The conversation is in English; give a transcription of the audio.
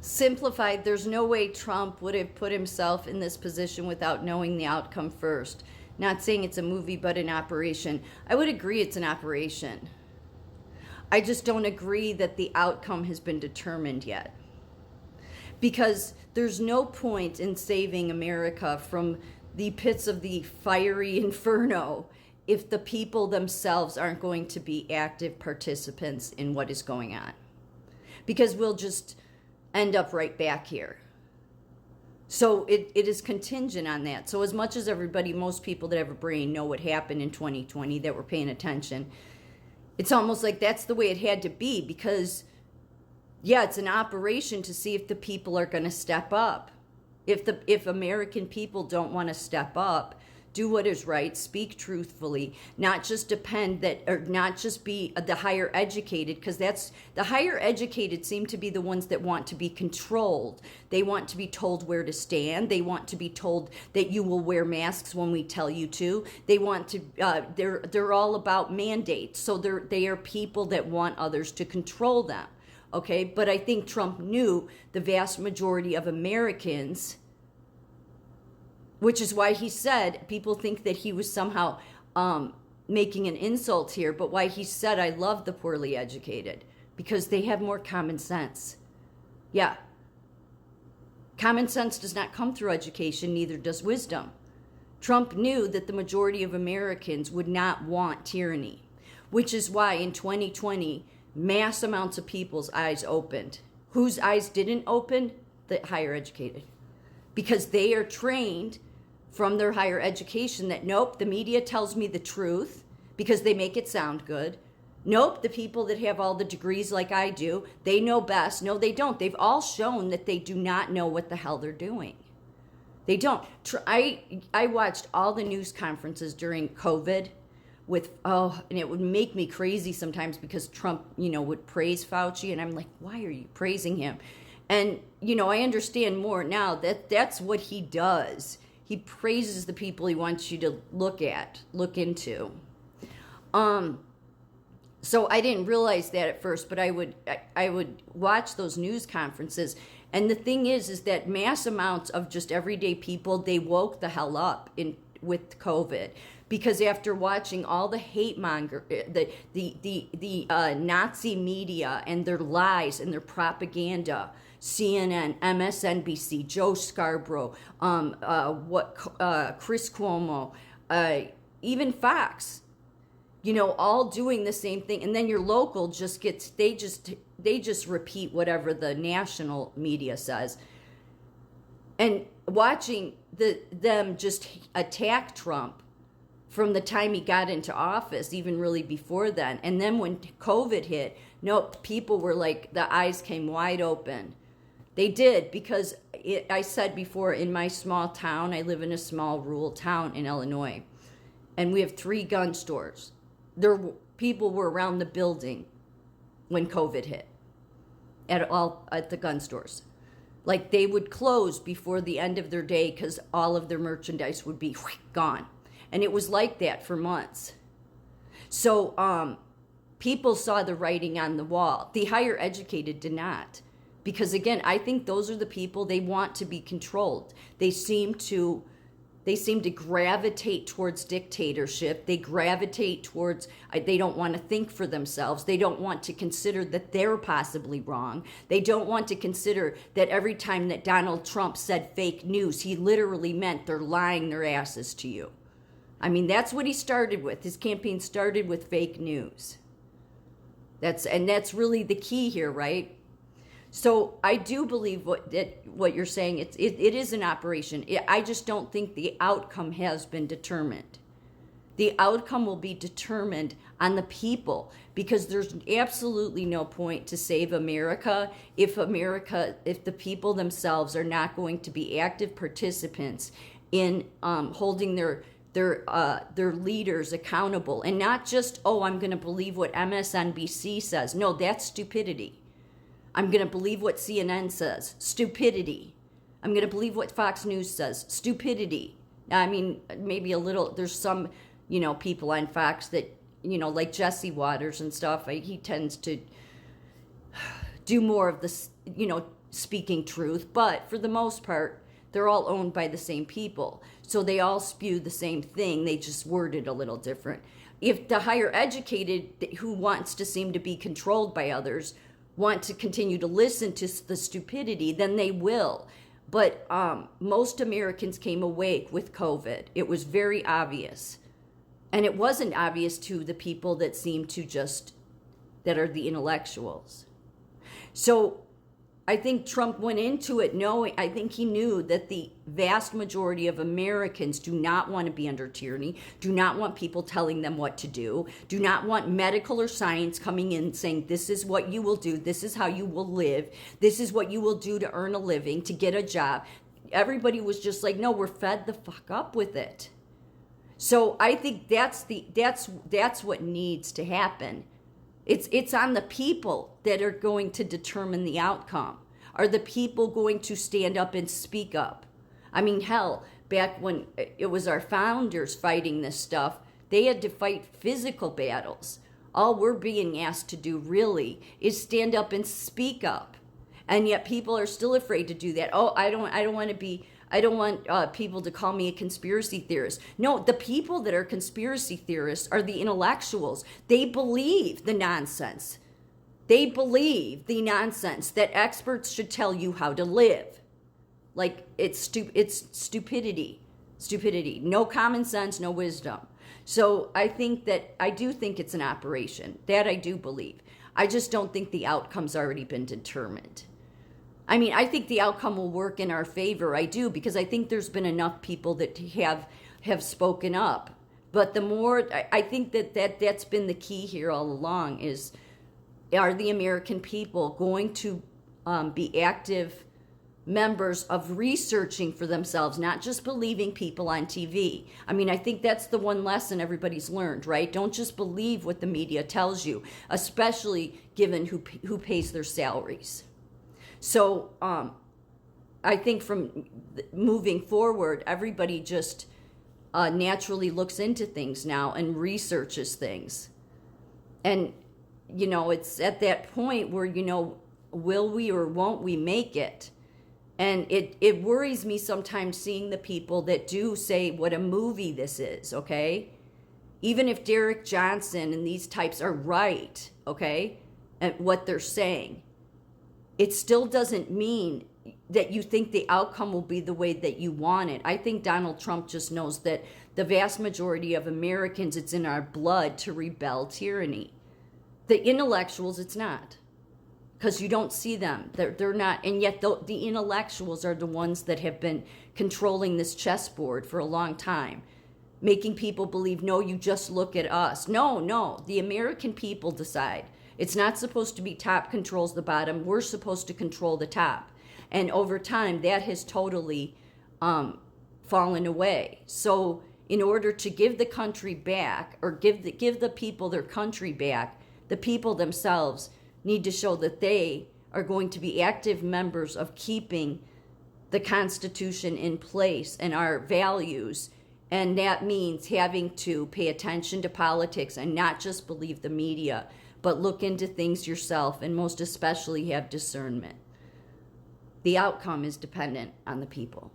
Simplified, there's no way Trump would have put himself in this position without knowing the outcome first. Not saying it's a movie, but an operation. I would agree it's an operation. I just don't agree that the outcome has been determined yet. Because there's no point in saving America from the pits of the fiery inferno if the people themselves aren't going to be active participants in what is going on. Because we'll just end up right back here. So it is contingent on that. So as much as everybody, most people that have a brain know what happened in 2020 that were paying attention, it's almost like that's the way it had to be because, yeah, it's an operation to see if the people are going to step up. If American people don't want to step up, do what is right, speak truthfully, not just depend that, or not just be the higher educated, because that's the higher educated seem to be the ones that want to be controlled. They want to be told where to stand. They want to be told that you will wear masks when we tell you to. They want to. They're all about mandates. So they are people that want others to control them. Okay, but I think Trump knew the vast majority of Americans, which is why he said, people think that he was somehow making an insult here, but why he said, I love the poorly educated, because they have more common sense. Yeah. Common sense does not come through education, neither does wisdom. Trump knew that the majority of Americans would not want tyranny, which is why in 2020, mass amounts of people's eyes opened. Whose eyes didn't open? The higher educated. Because they are trained from their higher education that, nope, the media tells me the truth because they make it sound good. Nope, the people that have all the degrees like I do, they know best. No, they don't. They've all shown that they do not know what the hell they're doing. They don't. I watched all the news conferences during COVID and it would make me crazy sometimes because Trump, would praise Fauci, and I'm like, why are you praising him? And, I understand more now that that's what he does. He praises the people he wants you to look into. So I didn't realize that at first, but I would watch those news conferences. And the thing is that mass amounts of just everyday people, they woke the hell up with COVID. Because after watching all the hate monger, the Nazi media and their lies and their propaganda, CNN, MSNBC, Joe Scarborough, Chris Cuomo, even Fox, all doing the same thing, and then your local just gets they just repeat whatever the national media says, and watching them just attack Trump from the time he got into office, even really before then. And then when COVID hit, people were like, the eyes came wide open. They did, because I said before, in my small town, I live in a small rural town in Illinois, and we have 3 gun stores. People were around the building when COVID hit at the gun stores. Like, they would close before the end of their day because all of their merchandise would be gone. And it was like that for months. So people saw the writing on the wall. The higher educated did not. Because again, I think those are the people, they want to be controlled. They seem to gravitate towards dictatorship. They gravitate towards, they don't want to think for themselves. They don't want to consider that they're possibly wrong. They don't want to consider that every time that Donald Trump said fake news, he literally meant they're lying their asses to you. I mean, that's what he started with. His campaign started with fake news. That's really the key here, right? So I do believe what you're saying. It is an operation. I just don't think the outcome has been determined. The outcome will be determined on the people, because there's absolutely no point to save America if the people themselves are not going to be active participants in holding their leaders accountable, and not just, I'm going to believe what MSNBC says. No, that's stupidity. I'm going to believe what CNN says. Stupidity. I'm going to believe what Fox News says. Stupidity. I mean, maybe a little, there's some, people on Fox that, like Jesse Waters and stuff, he tends to do more of this, speaking truth, but for the most part, they're all owned by the same people. So they all spew the same thing, they just word it a little different. If the higher educated who wants to seem to be controlled by others want to continue to listen to the stupidity, then they will. But most Americans came awake with COVID. It was very obvious. And it wasn't obvious to the people that seem to that are the intellectuals. So I think Trump went into it I think he knew that the vast majority of Americans do not want to be under tyranny, do not want people telling them what to do, do not want medical or science coming in saying, this is what you will do, this is how you will live, this is what you will do to earn a living, to get a job. Everybody was just like, no, we're fed the fuck up with it. So I think that's what needs to happen. It's on the people that are going to determine the outcome. Are the people going to stand up and speak up? I mean, hell, back when it was our founders fighting this stuff, they had to fight physical battles. All we're being asked to do really is stand up and speak up. And yet people are still afraid to do that. Oh, I don't want people to call me a conspiracy theorist. No, the people that are conspiracy theorists are the intellectuals. They believe the nonsense. They believe the nonsense that experts should tell you how to live. Like, it's stupidity. Stupidity. No common sense, no wisdom. So I do think it's an operation. That I do believe. I just don't think the outcome's already been determined. I mean, I think the outcome will work in our favor. I do, because I think there's been enough people that have spoken up. But the more, I think that's been the key here all along is, are the American people going to be active members of researching for themselves, not just believing people on TV? I mean, I think that's the one lesson everybody's learned, right? Don't just believe what the media tells you, especially given who pays their salaries. So I think from moving forward, everybody just naturally looks into things now and researches things. And, it's at that point where, will we or won't we make it? And it worries me sometimes seeing the people that do say what a movie this is, okay? Even if Derek Johnson and these types are right, okay, at what they're saying, it still doesn't mean that you think the outcome will be the way that you want it. I think Donald Trump just knows that the vast majority of Americans, it's in our blood to rebel tyranny. The intellectuals, it's not. Because you don't see them. They're not. And yet the intellectuals are the ones that have been controlling this chessboard for a long time. Making people believe, no, you just look at us. No. The American people decide. It's not supposed to be top controls the bottom. We're supposed to control the top. And over time, that has totally fallen away. So in order to give the country back, or give the people their country back, the people themselves need to show that they are going to be active members of keeping the Constitution in place and our values. And that means having to pay attention to politics and not just believe the media, but look into things yourself, and most especially have discernment. The outcome is dependent on the people.